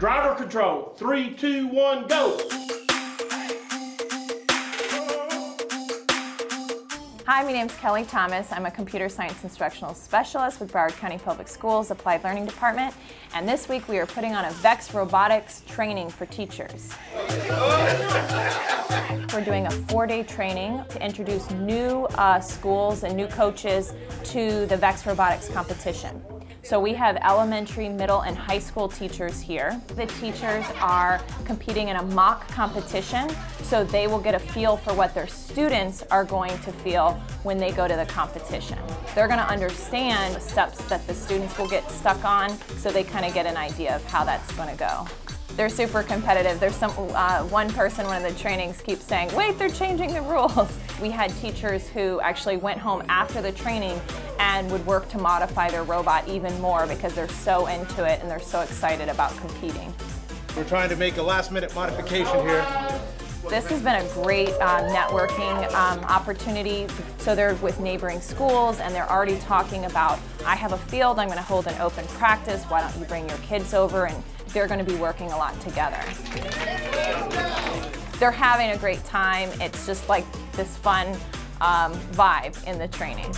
Driver control, 3, 2, 1, go. Hi, my name's Kelly Thomas. I'm a computer science instructional specialist with Broward County Public Schools Applied Learning Department. And this week we are putting on a VEX Robotics training for teachers. We're doing a 4-day training to introduce new schools and new coaches to the VEX Robotics competition. So we have elementary, middle, and high school teachers here. The teachers are competing in a mock competition, so they will get a feel for what their students are going to feel when they go to the competition. They're going to understand the steps that the students will get stuck on, so they kind of get an idea of how that's going to go. They're super competitive. There's one person, one of the trainings keeps saying, wait, they're changing the rules. We had teachers who actually went home after the training and would work to modify their robot even more because they're so into it and they're so excited about competing. We're trying to make a last-minute modification here. This has been a great networking opportunity. So they're with neighboring schools and they're already talking about, I have a field, I'm going to hold an open practice, why don't you bring your kids over? And they're going to be working a lot together. They're having a great time. It's just like this fun vibe in the training.